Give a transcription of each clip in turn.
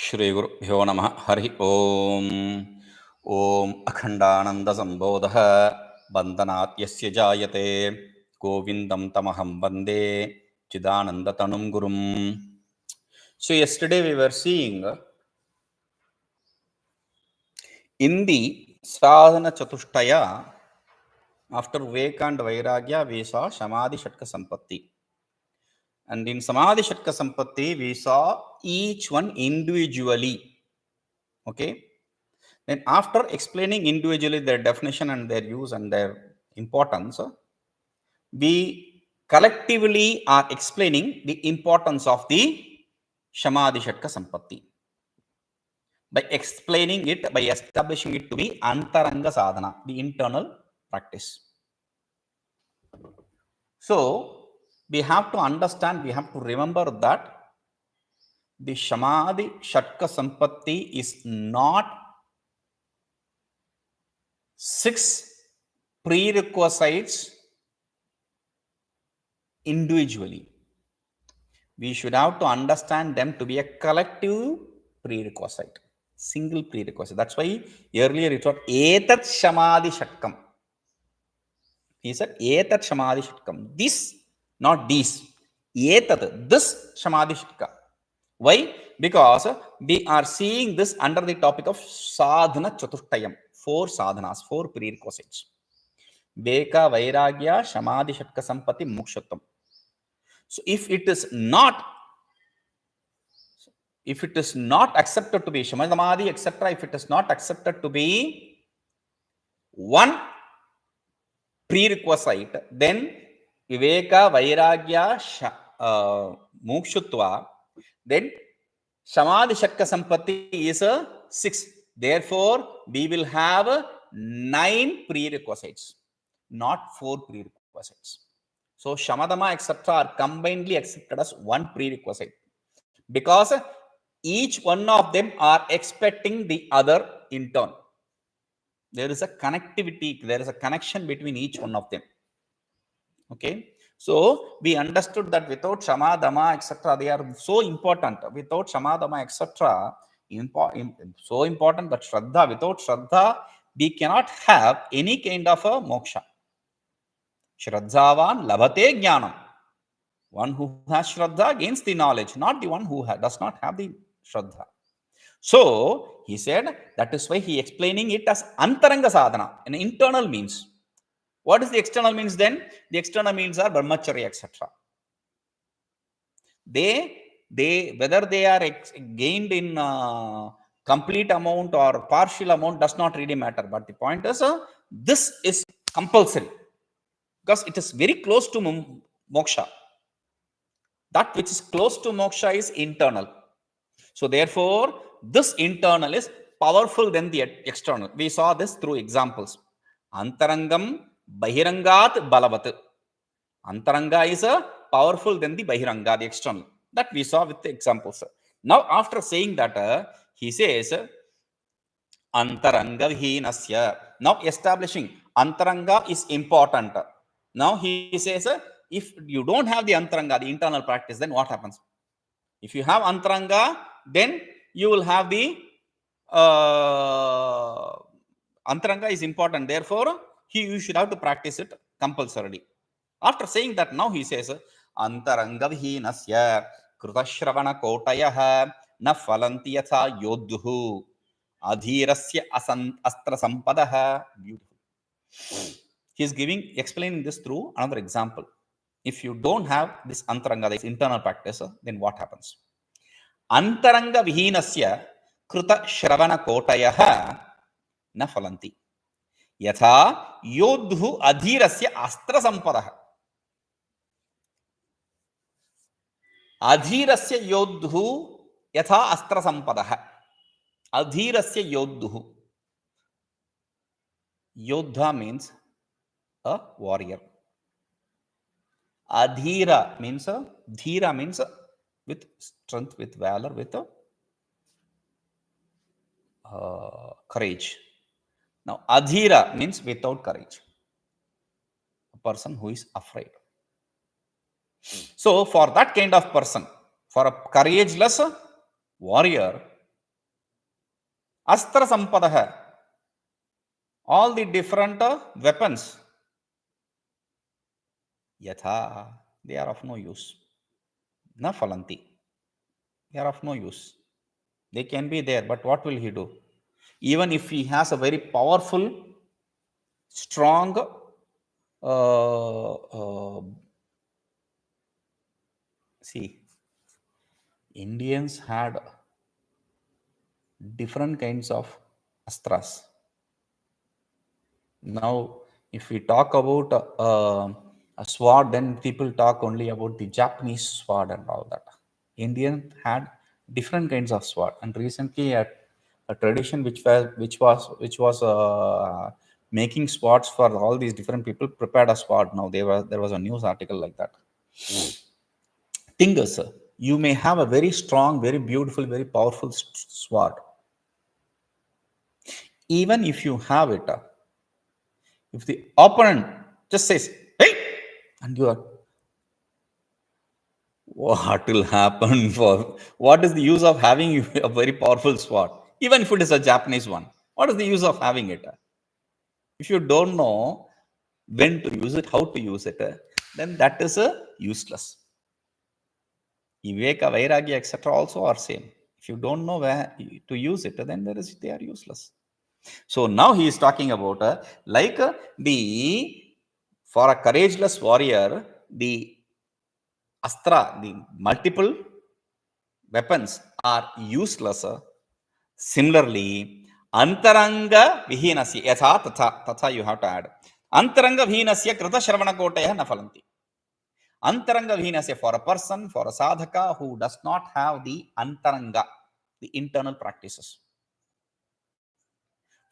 श्रीगुरुभ्यो नमः हरि ओम ओम अखंडानंदसंबोधः बंधनात् यस्य जायते गोविंदं तमहं वन्दे चिदानंदतनुं गुरुम्. So yesterday we were seeing in the sadhana chatushtaya, after Viveka and Vairagya we saw Samadhi Shatka Sampatti, and in Samadhi Shatka Sampatti we saw each one individually. Okay. Then after explaining individually their definition and their use and their importance, we collectively are explaining the importance of the Samadhi Shatka Sampatti by explaining it, by establishing it to be antaranga sadhana, the internal practice. So we have to understand, we have to remember that the Samadhi Shatka Sampatti is not 6 prerequisites individually. We should have to understand them to be a collective prerequisite, single prerequisite. That's why earlier it was etat samadhi shatkam. He said etat samadhi shatkam. This, not these. Etat, this samadhi shatka. Why? Because we are seeing this under the topic of sadhana chatushtayam. 4 sadhanas, 4 prerequisites. Viveka, Vairagya, Samadhi, Shatka, Sampatti, Mumukṣutvam. So if it is not accepted to be Samadhi, etc., if it is not accepted to be one prerequisite, then Viveka, Vairagya, Mumukṣutva, then Samadhi, Shatka, Sampatti is a 6. Therefore, we will have 9 prerequisites, not 4 prerequisites. So Shamadama, etc., are combinedly accepted as one prerequisite because each one of them are expecting the other in turn. There is a connectivity, there is a connection between each one of them. Okay. So we understood that without Shamadama, etc., they are so important. Without Shamadama, etc., so important, but Shraddha, without Shraddha, we cannot have any kind of a moksha. Shraddhavan labhate jnanam. One who has Shraddha gains the knowledge, not the one who does not have the Shraddha. So he said that is why he explaining it as antaranga sadhana, an internal means. What is the external means then? The external means are brahmacharya, etc. They whether they are gained in complete amount or partial amount does not really matter. But the point is, this is compulsory because it is very close to moksha. That which is close to moksha is internal. So therefore, this internal is powerful than the external. We saw this through examples. Antarangam bahirangat balavat. Antaranga is powerful than the bahiranga, the external. That we saw with the examples. Now, after saying that, he says, antaraṅgavihīnasya. Now, establishing antaranga is important. Now, he says, if you don't have the antaranga, the internal practice, then what happens? If you have antaranga, then you will have the antaranga is important. Therefore, you should have to practice it compulsorily. After saying that, now he says, antaraṅgavihīnasya kṛtaśravaṇakoṭayaḥ na phalanti yathā yoddhuradhīrasyā astrasampadaḥ. Beautiful. He is explaining this through another example. If you don't have this antaranga, this internal practice, then what happens? Antaraṅgavihīnasya kṛtaśravaṇakoṭayaḥ na phalanti yathā yoddhuradhīrasyā astrasampadaḥ. Adhirasya yoddhu yatha astra sampadaḥ. Adhirasya yoddhu. Yoddha means a warrior. Adhira means dhira means with strength, with valor, with courage. Now, adhira means without courage. A person who is afraid. So, for that kind of person, for a courageous warrior, Astrasampadaḥ, all the different weapons, yathā, they are of no use. Na phalanti, they are of no use. They can be there, but what will he do? Even if he has a very powerful, strong see, Indians had different kinds of astras. Now, if we talk about a sword, then people talk only about the Japanese sword and all that. Indian had different kinds of sword, and recently a tradition which was making swords for all these different people prepared a sword. Now there was a news article like that. Thing is, you may have a very strong, very beautiful, very powerful sword. Even if you have it, if the opponent just says, "Hey," and you are, what will happen? For what is the use of having a very powerful sword? Even if it is a Japanese one, what is the use of having it? If you don't know when to use it, how to use it, then that is useless. Viveka, Vairagya, etc. also are same. If you don't know where to use it, then they are useless. So now he is talking about for a courageous warrior, the astra, the multiple weapons are useless. Similarly, antaraṅgavihīnasya, yathā tatha you have to add. Antaraṅgavihīnasya kṛtaśravaṇakoṭayaḥ na phalanti. Antaraṅgavihīnasya, for a person, for a sadhaka who does not have the antaraṅga, the internal practices.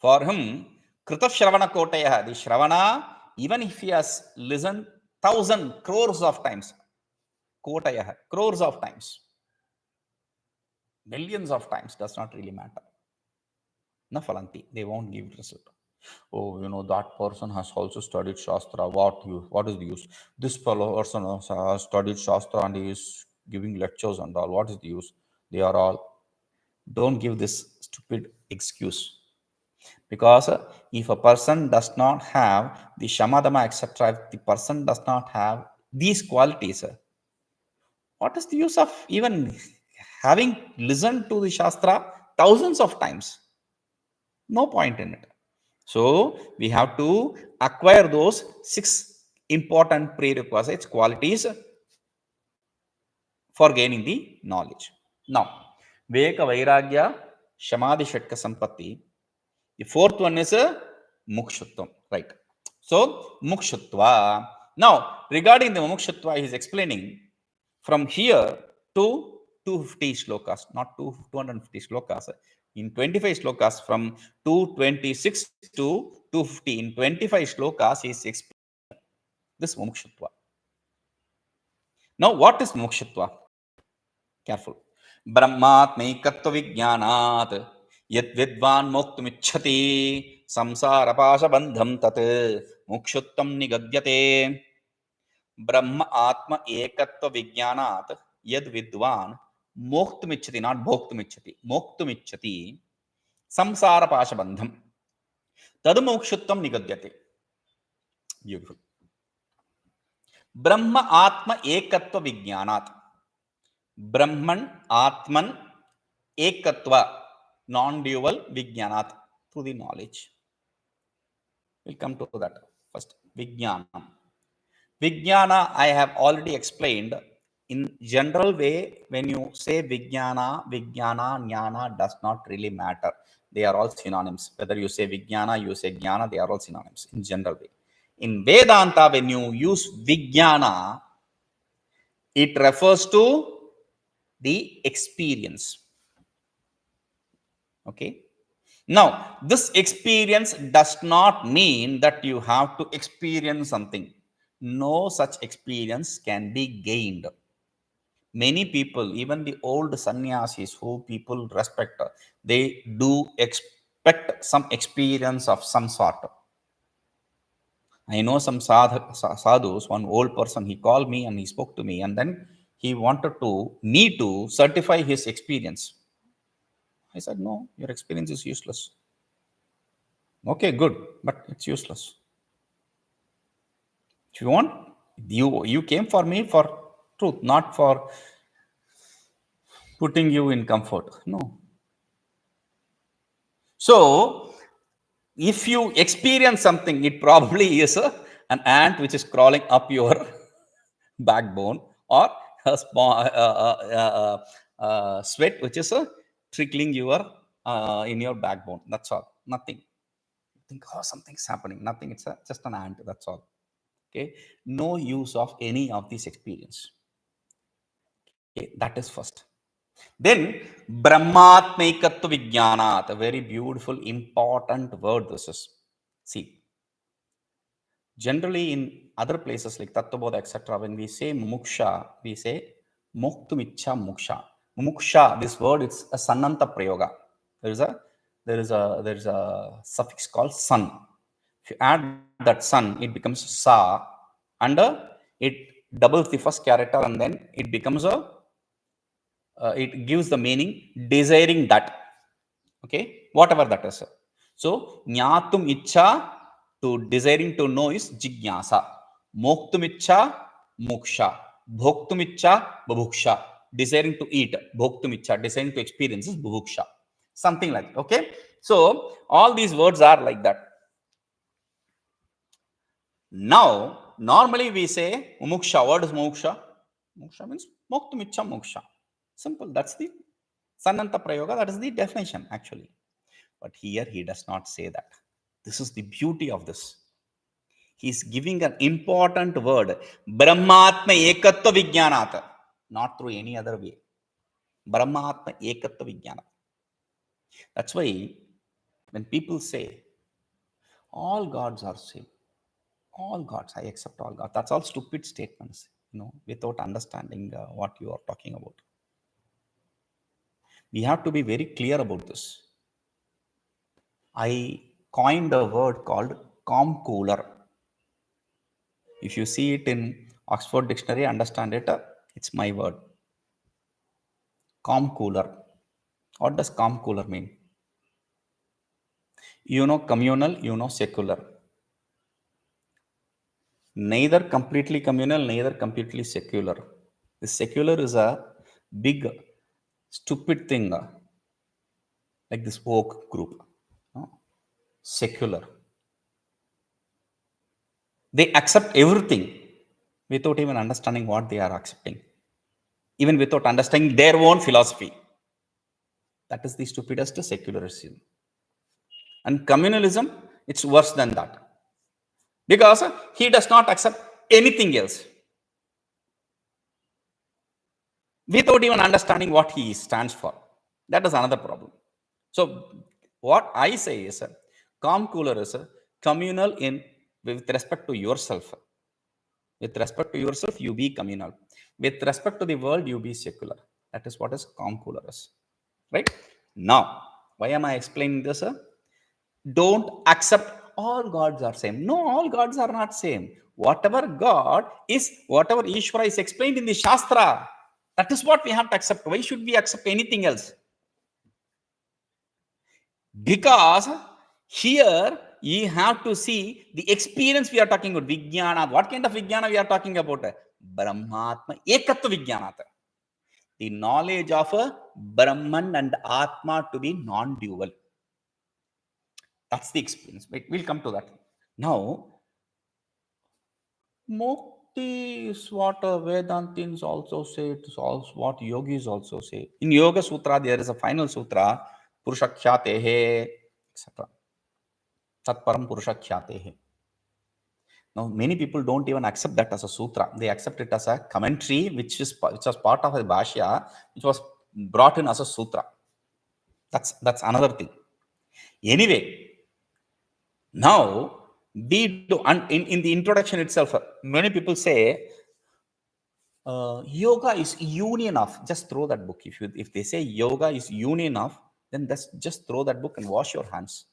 For him, kṛtaśravaṇakoṭayaḥ, the Shravana, even if he has listened 1,000 crores of times, koṭayaḥ, crores of times, millions of times, does not really matter. Na phalanti, they won't give result. Oh, that person has also studied Shastra. What is the use? This person has studied Shastra and he is giving lectures and all. What is the use? They are all. Don't give this stupid excuse. Because if a person does not have the shamadama, etc., if the person does not have these qualities, what is the use of even having listened to the Shastra thousands of times? No point in it. So we have to acquire those 6 important prerequisites, qualities for gaining the knowledge. Now, Viveka, Vairagya, Samadhi, Shatka, Sampatti. The 4th one is mumukṣutvam, right? So, mumukṣutva. Now, regarding the mumukṣutva, he is explaining from here to 250 shlokas, not 250 shlokas. In 25 shlokas, from 226 to 250, in 25 shlokas, he is explaining this mumukṣutva. Now, what is mumukṣutva? Careful. Brahmatmaikatva vijñānāt yad vidvān moktumiccati saṃsārapāśabandhaṃ tat mumukṣutvam nigadyate. Brahma atma ekatva vijñānāt yad vidvān moktumiccati, not bhoktumiccati, moktumiccati saṃsārapāśabandhaṃ tad mumukṣutvam nigadyate. Beautiful. Brahma atma ekatva vijñānāt. Brahman, Atman, Ekatva, non-dual, Vijnanat, through the knowledge. We'll come to that first. Vijnanam. Vijnana, I have already explained. In general way, when you say Vijnana, Jnana does not really matter. They are all synonyms. Whether you say Vijnana, you say Jnana, they are all synonyms in general way. In Vedanta, when you use Vijnana, it refers to the experience. Okay. Now, this experience does not mean that you have to experience something. No such experience can be gained. Many people, even the old sannyasis who people respect, they do expect some experience of some sort. I know some sadhus, one old person, he called me and he spoke to me, and then he wanted me to certify his experience. I said, no, your experience is useless. Okay, good, but it's useless. If you want, you came for me for truth, not for putting you in comfort. No. So, if you experience something, it probably is an ant which is crawling up your backbone, or a small sweat which is trickling in your backbone. That's all. Nothing. You think, oh, something's happening. Nothing. It's just an ant. That's all. Okay. No use of any of these experience. Okay. That is first. Then Brahmatmaikatva Vijnanat, a very beautiful, important word this is. See, generally in other places like Tattvabodha, etc., when we say mumukṣā, we say moktumichcha muksha. Mumukṣā, this word, it's a sananta prayoga. There is a suffix called san. If you add that san, it becomes sa, and it doubles the first character, and then it becomes it gives the meaning desiring that. Okay, whatever that is. So jnatum ichcha, to desiring to know, is jignasa. Moktum ichcha moksha. Bhoktum ichcha bubhuksha. Desiring to eat, bhoktum ichcha. Desiring to experience is bubhuksha. Something like that. Okay, so all these words are like that. Now, normally we say mumukṣā. What is mumukṣā? Mumukṣā means moktum ichcha moksha. Simple. That's the sananta prayoga. That is the definition actually. But here he does not say that. This is the beauty of this. He is giving an important word. Brahmatma ekatva vijnanat. Not through any other way. Brahmatma ekatva vijnanat. That's why when people say, all gods are same. All gods, I accept all gods. That's all stupid statements, without understanding what you are talking about. We have to be very clear about this. I coined a word called comcooler. If you see it in Oxford Dictionary, understand it, it's my word. Comcooler. What does comcooler mean? Communal, secular. Neither completely communal, neither completely secular. The secular is a big, stupid thing, like this woke group. Secular. They accept everything without even understanding what they are accepting, even without understanding their own philosophy. That is the stupidest secularism. And communalism, it's worse than that, because he does not accept anything else without even understanding what he stands for. That is another problem. So what I say is, comcooler is communal with respect to yourself. With respect to yourself, you be communal. With respect to the world, you be secular. That is what is comcooler is. Right? Now, why am I explaining this? Don't accept all gods are same. No, all gods are not same. Whatever God is, whatever Ishvara is explained in the Shastra, that is what we have to accept. Why should we accept anything else? Because here you have to see the experience we are talking about. Vijnana. What kind of Vijnana we are talking about? Brahmatma ekatva Vijnanat. The knowledge of Brahman and Atma to be non-dual. That's the experience. We'll come to that. Now, Mukti is what Vedantins also say. It is also what yogis also say. In Yoga Sutra, there is a final sutra, Puruṣakṣyatehe, etc. Tatparam Puruṣakṣyatehe. Now, many people don't even accept that as a sutra. They accept it as a commentary, which was part of a bhashya, which was brought in as a sutra. That's another thing. Anyway, now, in the introduction itself, many people say, yoga is union of, just throw that book. If they say yoga is union of, then just throw that book and wash your hands.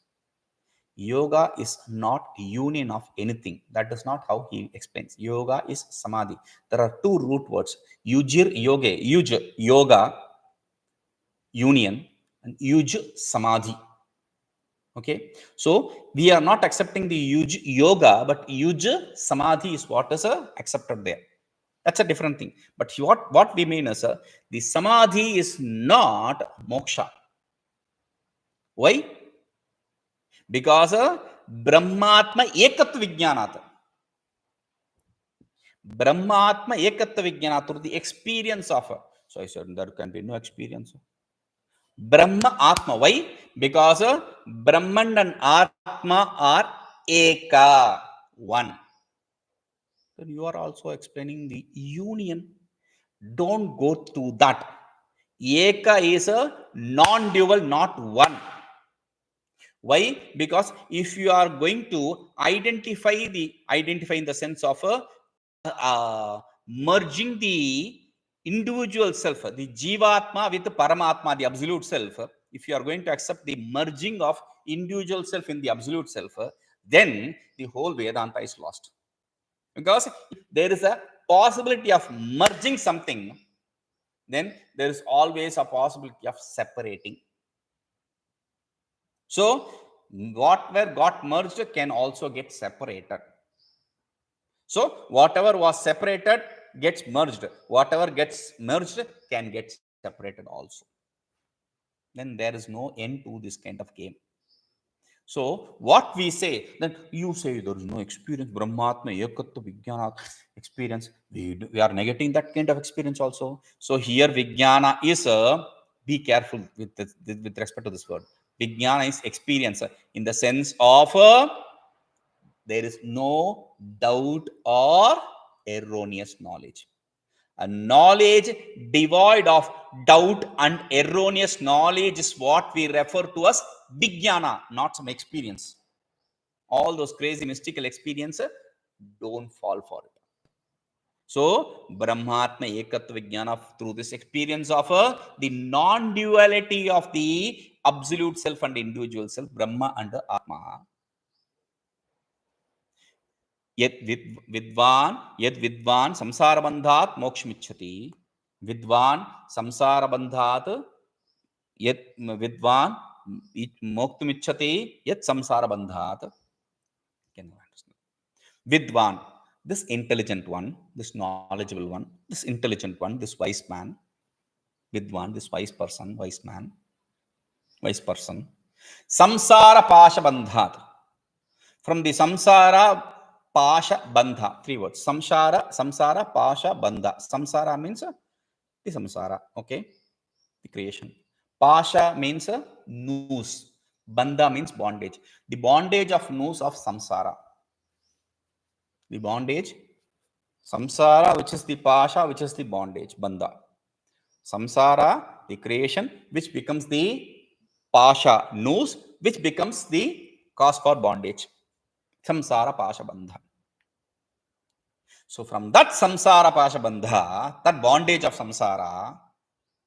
Yoga is not union of anything. That is not how he explains. Yoga is samadhi. There are two root words. Yujir yoga, union, and yuj samadhi. Okay, so we are not accepting the yuj yoga, but yuj samadhi is what is accepted there. That's a different thing. But what we mean is the samadhi is not moksha. Why? Because brahmatma ekatva vijnanat. Brahmatma ekatva vijnanat, through the experience of. So I said there can be no experience. Brahma Atma. Why? Because Brahman and Atma are Eka, one. Then you are also explaining the union. Don't go to that. Eka is a non-dual, not one. Why? Because if you are going to identify in the sense of merging the individual self, the jivatma with paramatma, the absolute self, if you are going to accept the merging of individual self in the absolute self, then the whole Vedanta is lost. Because if there is a possibility of merging something, then there is always a possibility of separating. So whatever got merged can also get separated. So whatever was separated gets merged. Whatever gets merged can get separated also. Then there is no end to this kind of game. So what we say, then you say there is no experience, Brahmatma, Ekatva, Vijnana experience. We are negating that kind of experience also. So here Vijnana is be careful with respect to this word. Vijnana is experience in the sense of there is no doubt or erroneous knowledge. A knowledge devoid of doubt and erroneous knowledge is what we refer to as Vijnana, not some experience. All those crazy mystical experiences, don't fall for it. So, Brahmatma Ekatva Vijnana, through this experience of the non-duality of the absolute self and individual self, Brahma and Atma. Yet vidvan samsārabandhāt mokṣamiccati. Vidvan samsārabandhāt yet vidvan mokṣamiccati yet samsārabandhāt. Vidvan, this intelligent one, this knowledgeable one, this intelligent one, this wise man. Vidvan, this wise person, wise man, wise person. Saṃsārapāśabandhaṃ. From the samsara pasha bandha, 3 words. Samsara, pasha, bandha. Samsara means the samsara, okay? The creation. Pasha means noose. Bandha means bondage. The bondage of noose of samsara. The bondage, samsara, which is the pasha, which is the bondage, bandha. Samsara, the creation, which becomes the pasha, noose, which becomes the cause for bondage. Saṃsārapāśabandhaṃ. So from that saṃsārapāśabandhaṃ, that bondage of samsara,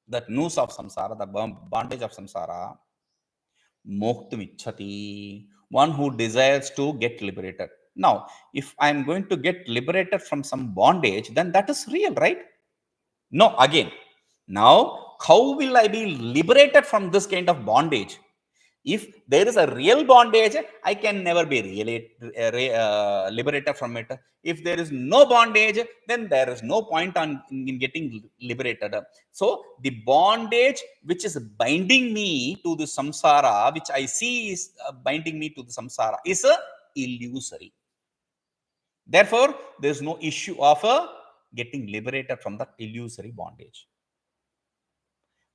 that noose of samsara, that bondage of samsara, mokṣamiccati, one who desires to get liberated. Now, if I am going to get liberated from some bondage, then that is real, right? No, again. Now, how will I be liberated from this kind of bondage? If there is a real bondage, I can never be really liberated from it. If there is no bondage, then there is no point in getting liberated. So the bondage which is binding me to the samsara, which I see is binding me to the samsara, is illusory. Therefore, there is no issue of getting liberated from that illusory bondage.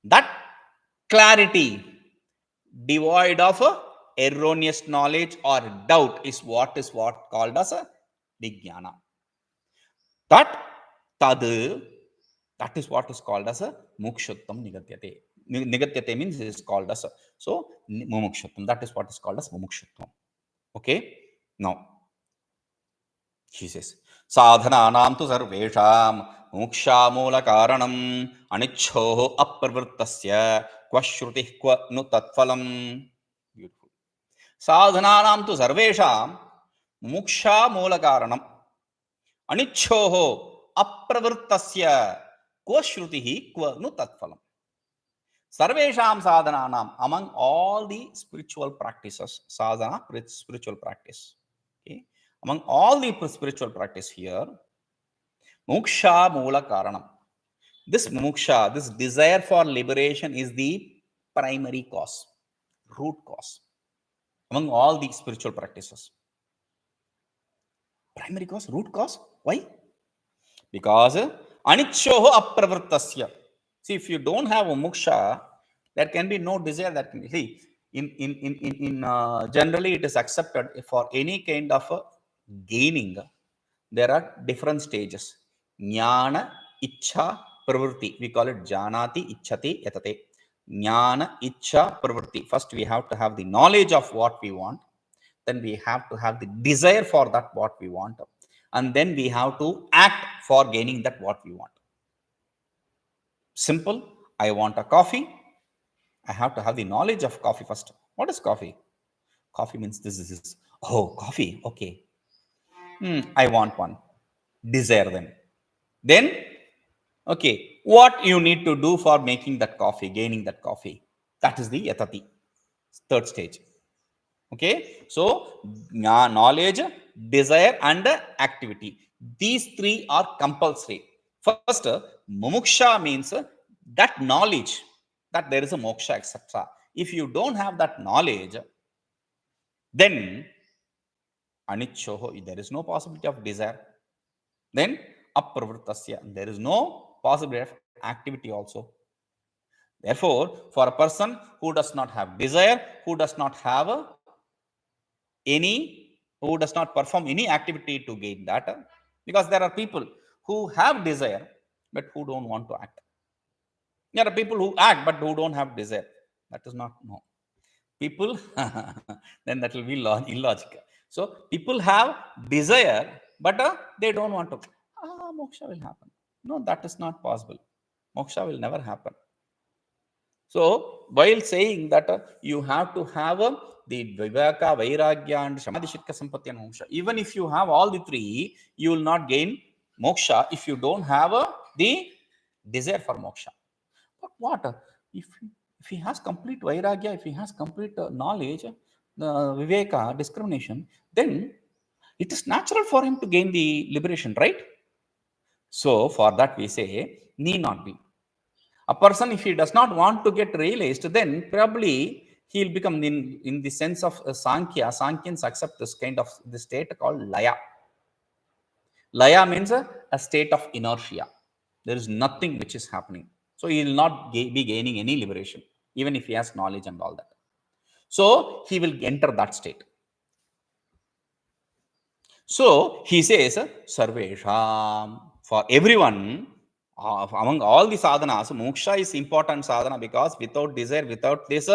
That clarity, devoid of erroneous knowledge or doubt, is what called as a vijnana. That is what is called as a mumukṣutvam nigadyate. Nigadyate means it is called as so mumukṣutvam. That is what is called as mumukṣutvam. Okay. Now he says, sādhanānāṃ tu sarveṣāṃ mumukṣā mūlakāraṇam anicchorapravṛttasya śrutiḥ tatphalam. Beautiful. Sādhanānāṃ tu sarveṣāṃ mumukṣā mūlakāraṇam anicchorapravṛttasya śrutiḥ tatphalam. sarveṣāṃ sādhanānāṃ, among all the spiritual practices, sadhana, spiritual practice. Okay. Among all the spiritual practice here, mumukṣā mūlakāraṇam. This mumukṣā, this desire for liberation is the primary cause, root cause among all the spiritual practices. Primary cause, root cause. Why? Because anicchorapravṛttasya. See, if you don't have mumukṣā, there can be no desire. That can be, see, generally it is accepted for any kind of gaining. There are different stages. Jnana, ichcha, pravritti. We call it janati, ichchati, yathā. Jnana, ichcha, pravritti. First, we have to have the knowledge of what we want. Then we have to have the desire for that what we want. And then we have to act for gaining that what we want. Simple. I want a coffee. I have to have the knowledge of coffee first. What is coffee? Coffee means this. Oh, coffee. Okay. I want one. Desire them. Then, okay, what you need to do for making that coffee, gaining that coffee. That is the yathā, third stage. Okay, so knowledge, desire, and activity. These three are compulsory. First, mumukṣā means that knowledge that there is a moksha, etc. If you don't have that knowledge, then anicchoho, there is no possibility of desire. Then apravṛttasya, there is no possibility of activity also. Therefore, for a person who does not have desire, who does not perform any activity to gain that, because there are people who have desire but who don't want to act. There are people who act but who don't have desire. That is not no. People, then that will be illogical. So people have desire but they don't want to. Moksha will happen. No, that is not possible. Moksha will never happen. So while saying that you have to have the viveka, vairagya, and samadhi, shikha, sampatti, and moksha. Even if you have all the three, you will not gain moksha if you don't have the desire for moksha. But what if he has complete vairagya, if he has complete knowledge, viveka, discrimination, then it is natural for him to gain the liberation, right? So for that we say, need not be. A person, if he does not want to get realized, then probably he will become in the sense of Sankhya. Sankhyans accept this kind of the state called laya. Laya means a state of inertia. There is nothing which is happening. So he will not be gaining any liberation, even if he has knowledge and all that. So he will enter that state. So he says, sarveṣāṃ, for everyone, among all the sadhanas, moksha is important sadhana, because without desire, without this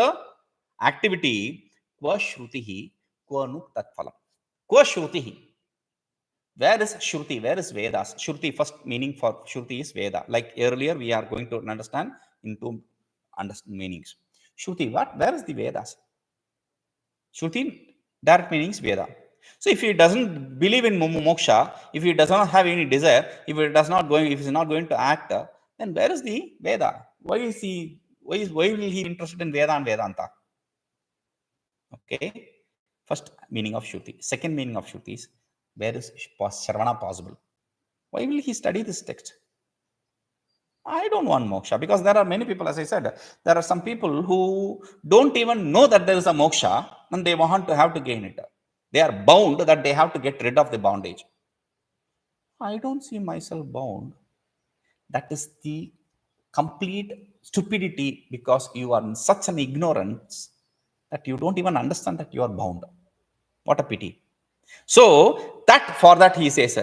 activity, kṣubhitāntarātmā, kva tatphalam. Kṣubhitāntarātmā. Where is Shruti? Where is Vedas? Shruti, first meaning for Shruti is Veda. Like earlier, we are going to understand into meanings. Shruti, what? Where is the Vedas? Shruti, direct meanings Veda. So if he doesn't believe in moksha, if he does not have any desire, if he is not going to act, then where is the Veda? Why will he be interested in Veda and Vedanta? Okay. First meaning of Shruti. Second meaning of Shruti is, where is Shravana possible? Why will he study this text? I don't want moksha, because there are many people, as I said, there are some people who don't even know that there is a moksha and they want to have to gain it. They are bound that they have to get rid of the bondage. I don't see myself bound. That is the complete stupidity, because you are in such an ignorance that you don't even understand that you are bound. What a pity. So for that he says,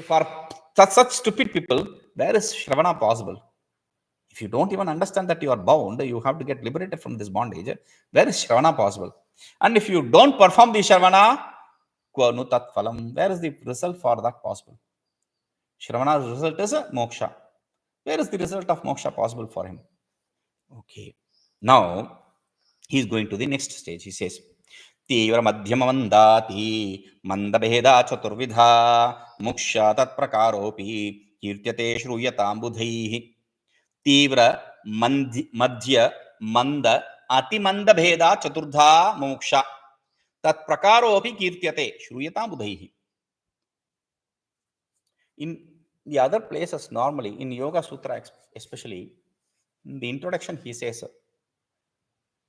for such stupid people, where is Shravana possible? If you don't even understand that you are bound, you have to get liberated from this bondage, where is Shravana possible? And if you don't perform the Shravana, kva tatphalam, where is the result for that possible? Shravana's result is moksha. Where is the result of moksha possible for him? Okay. Now, he is going to the next stage. He says, tīvramadhyamavandāti mandabheda chaturvidha mumukṣā tatprakāro'pi kīrtyate śrūyatāṃ budhaiḥ. Tīvra, madhya, manda atimanda bheda chaturdha mumukṣā tatprakāro'pi kīrtyate śrūyatāṃ budhaiḥ. In the other places, normally in Yoga Sutra especially, in the introduction he says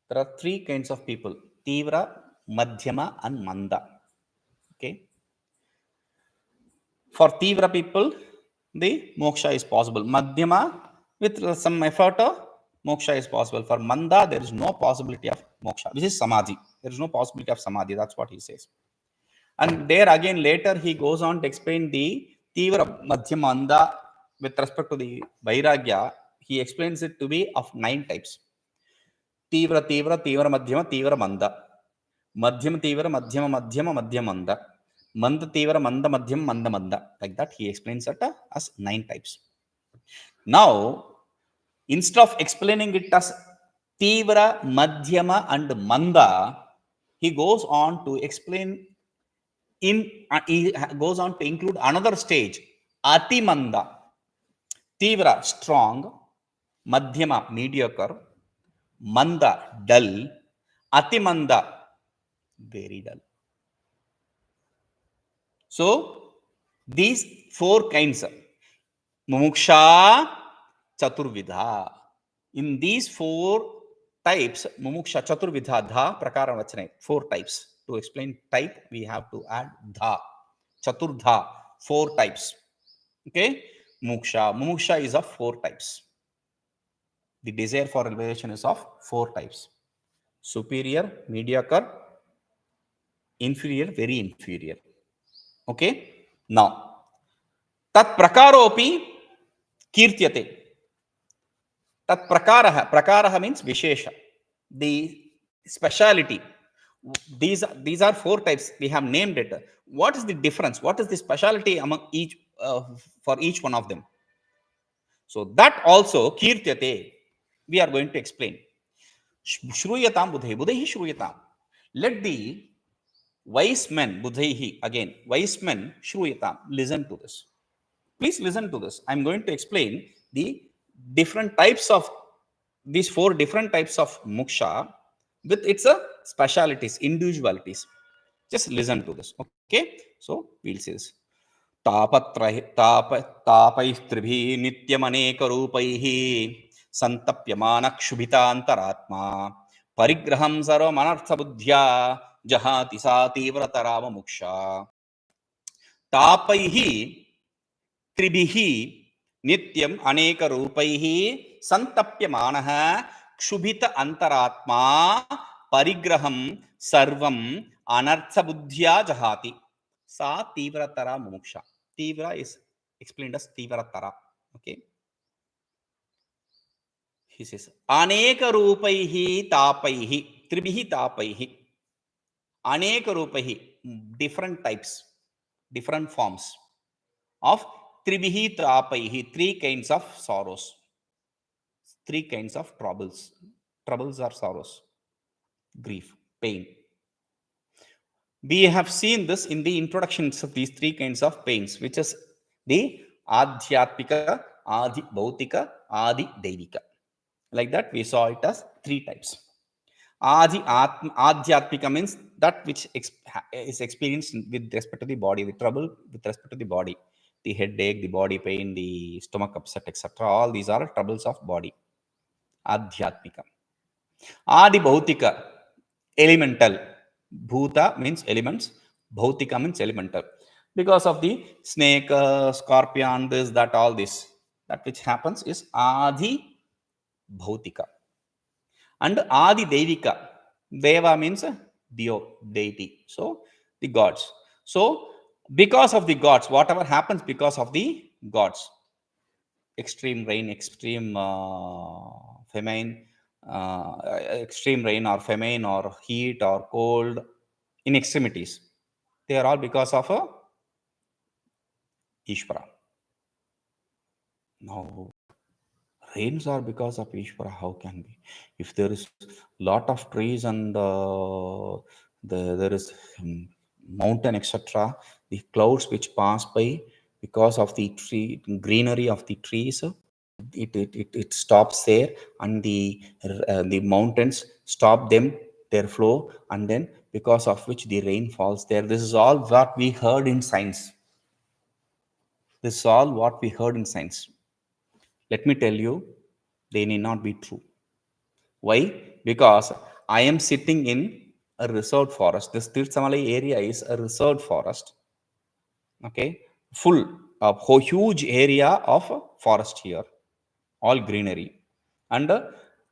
there are three kinds of people: tīvra, madhyama and manda. Okay, for tīvra people the moksha is possible. Madhyama, with some effort, moksha is possible. For manda, there is no possibility of moksha. This is samadhi. There is no possibility of samadhi. That's what he says. And there again later he goes on to explain the tīvra, madhyama, manda with respect to the vairagya. He explains it to be of 9 types. tīvra, tīvra, tīvra madhyama, tīvra manda. Madhyama tīvra, madhyama madhyama, madhyama manda. Manda tīvra, manda madhyama, manda manda. Like that he explains it as 9 types. Now, instead of explaining it as tīvra, madhyama and manda, he goes on to explain he goes on to include another stage, atimanda. Tīvra, strong; madhyama, mediocre; manda, dull; atimanda, very dull. So these 4 kinds, mumukṣā chaturvidha. In these 4 types, mumukṣā chaturvidha, dha prakara vachane, 4 types. To explain type, we have to add dha, chaturdha, 4 types. Okay, mumukṣā is of 4 types. The desire for realization is of 4 types: superior, mediocre, inferior, very inferior. Okay, now tatprakāro'pi kīrtyate. Prakārah means vishesha, the speciality. These are 4 types. We have named it. What is the difference? What is the speciality among each for each one of them? So that also kīrtyate we are going to explain. śrūyatāṃ budhaiḥ śrūyatāṃ. Let the wise men, budhaiḥ, again wise men, śrūyatāṃ, listen to this. Please listen to this. I'm going to explain the different types of these 4 different types of mumukṣā with its specialities, individualities. Just listen to this. Okay, so we'll see this. tāpaistribhirnityamanekarūpaiḥ santapyamāno kṣubhitāntarātmā parigrahaṃ sarvamanarthabuddhyā jahāti sā tīvratarā mumukṣā. tāpaistribhirnityamanekarūpaiḥ nityam anekarūpaiḥ santapyamānah kṣubhitāntarātmā parigrahaṃ sarvam anarthabuddhyā jahāti sā tīvratarā mumukṣā. Tīvra is explained as tīvratarā. Okay, he says anekarūpaiḥ tāpaiḥ tribhiḥ tāpaiḥ. Anekarūpaiḥ, different types, different forms of tribhiḥ tāpaiḥ, 3 kinds of sorrows, 3 kinds of troubles. Troubles are sorrows, grief, pain. We have seen this in the introductions of these 3 kinds of pains, which is the adhyatmika, adi bhautika, adi deivika. Like that, we saw it as 3 types. Adhyatmika means that which is experienced with respect to the body, the trouble with respect to the body, the headache, the body pain, the stomach upset, etc. All these are troubles of body. Adhyatmika. Adi bhautika, elemental. Bhuta means elements, bhautika means elemental. Because of the snake, scorpion, this, that, all this, that which happens is adi bhautika. And adi deivika, deva means dio, deity, so the gods. So because of the gods, whatever happens because of the gods, extreme rain, extreme famine, extreme rain or famine or heat or cold, in extremities, they are all because of Ishvara. Now rains are because of Ishvara. How can be? If there is lot of trees and there is mountain, etc., the clouds which pass by because of the tree, greenery of the trees, it stops there, and the mountains stop their flow, and then because of which the rain falls there. This is all what we heard in science. This is all what we heard in science. Let me tell you, they need not be true. Why? Because I am sitting in a reserved forest. This Tirthamalai area is a reserved forest. Okay, full of a huge area of forest here, all greenery, and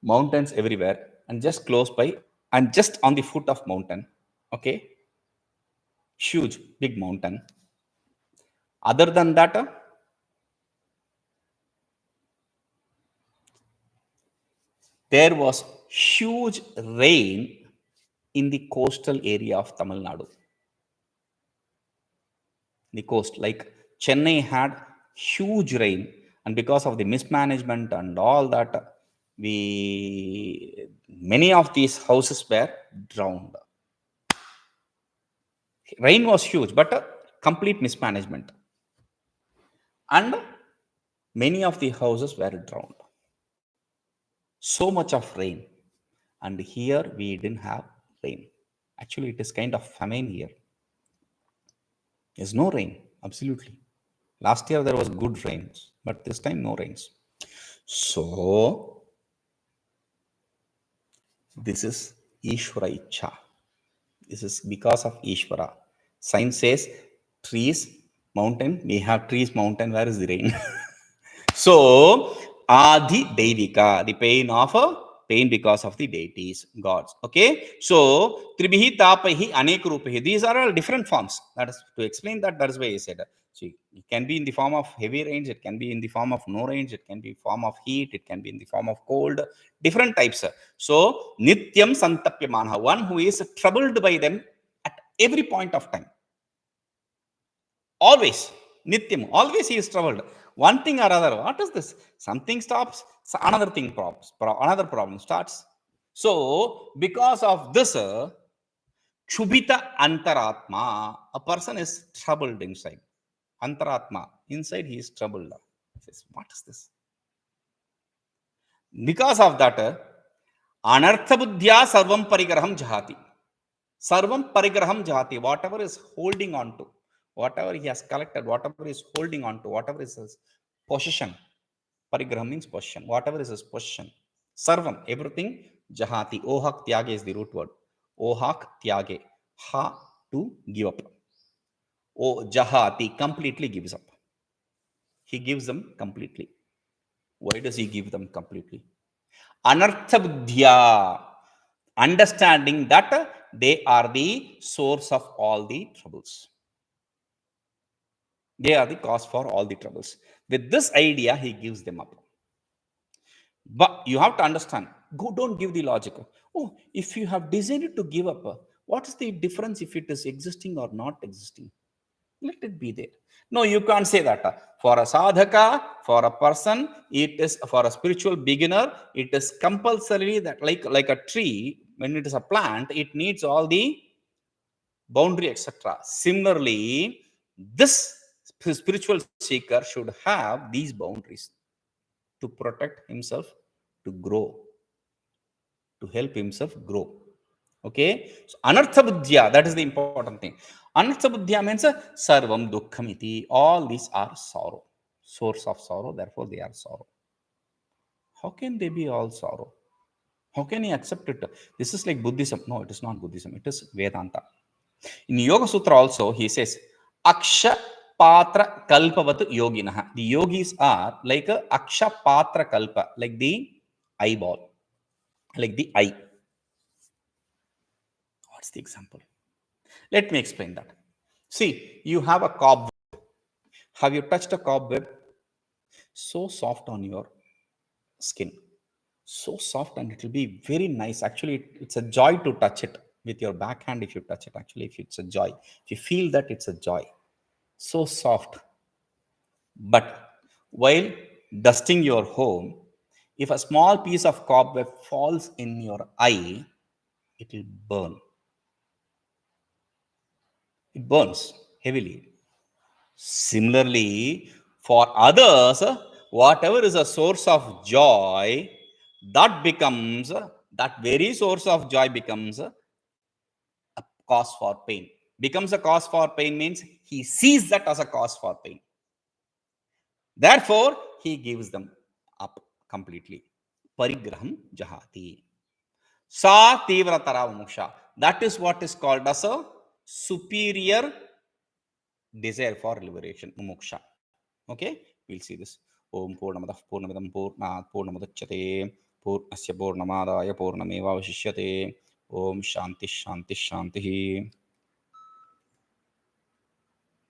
mountains everywhere, and just close by, and just on the foot of mountain. Okay, huge, big mountain. Other than that, there was huge rain in the coastal area of Tamil Nadu. The coast, like Chennai had huge rain, and because of the mismanagement and all that, many of these houses were drowned. Rain was huge, but complete mismanagement, and many of the houses were drowned. So much of rain, and here we didn't have rain. Actually, it is kind of famine here. There's no rain, absolutely. Last year there was good rains, but this time no rains. So this is Ishvara Ichha. This is because of Ishvara. Science says trees, mountain. We have trees, mountain. Where is the rain? So Adi Devika, the pain because of the deities, gods. Okay. So Tribhihi Tāpaihi Anekarūpaiḥ. These are all different forms. That is to explain that. That is why I said. See, it can be in the form of heavy rains. It can be in the form of no rains. It can be in the form of heat. It can be in the form of cold. Different types. So Nityam santapyamāno, one who is troubled by them at every point of time. Always. Nityam. Always he is troubled. One thing or other. What is this? Something stops, so another thing another problem starts. So because of this, kṣubhitāntarātmā, a person is troubled inside. Antaraṭmā, inside he is troubled. He says, what is this? Because of that, anarthabuddhyā sarvam parigrahaṃ jahāti. Sarvam parigrahaṃ jahāti. Whatever is holding on to, whatever he has collected, whatever is holding on to, whatever is his possession. Parigrahaṃ means possession. Whatever is his possession. Sarvam, everything. Jahāti. Ohak tyage is the root word. Ohak tyage. Ha, to give up. Oh, jahāti, completely gives up. He gives them completely. Why does he give them completely? Anarthabuddhyā, understanding that they are the source of all the troubles. They are the cause for all the troubles. With this idea, he gives them up. But you have to understand, don't give the logic. Oh, if you have decided to give up, what is the difference if it is existing or not existing? Let it be there. No, you can't say that. For a sadhaka, for a person, it is for a spiritual beginner, it is compulsory that like a tree, when it is a plant, it needs all the boundary, etc. Similarly, this spiritual seeker should have these boundaries to protect himself, to grow, to help himself grow. Okay, so anarthabuddhyā, that is the important thing. Anarthabuddhyā means sarvam dukkhamiti. All these are sorrow, source of sorrow, therefore they are sorrow. How can they be all sorrow? How can he accept it? This is like Buddhism. No, it is not Buddhism, it is Vedanta. In Yoga Sutra also, he says, Aksha Patra Kalpavat Yoginah. The yogis are like a Aksha Patra Kalpa, like the eyeball, like the eye. What's the example? Let me explain that. See, you have a cobweb. Have you touched a cobweb? So soft on your skin. So soft, and it will be very nice. Actually, it's a joy to touch it with your backhand. If you touch it, actually, if it's a joy. If you feel that, it's a joy. So soft. But while dusting your home, if a small piece of cobweb falls in your eye, it will burn. It burns heavily. Similarly, for others, whatever is a source of joy, that very source of joy becomes a cause for pain. Becomes a cause for pain means he sees that as a cause for pain. Therefore, he gives them up completely. Parigrahaṃ jahāti. Sa tīvratarā mumukṣā. That is what is called as a superior desire for liberation, mumukṣā. Okay, we'll see this. Om purnamadah purnamidam purnat purnamudachyate purnasya purnamadaya purnamevavashishyate. Om shanti shanti shanti.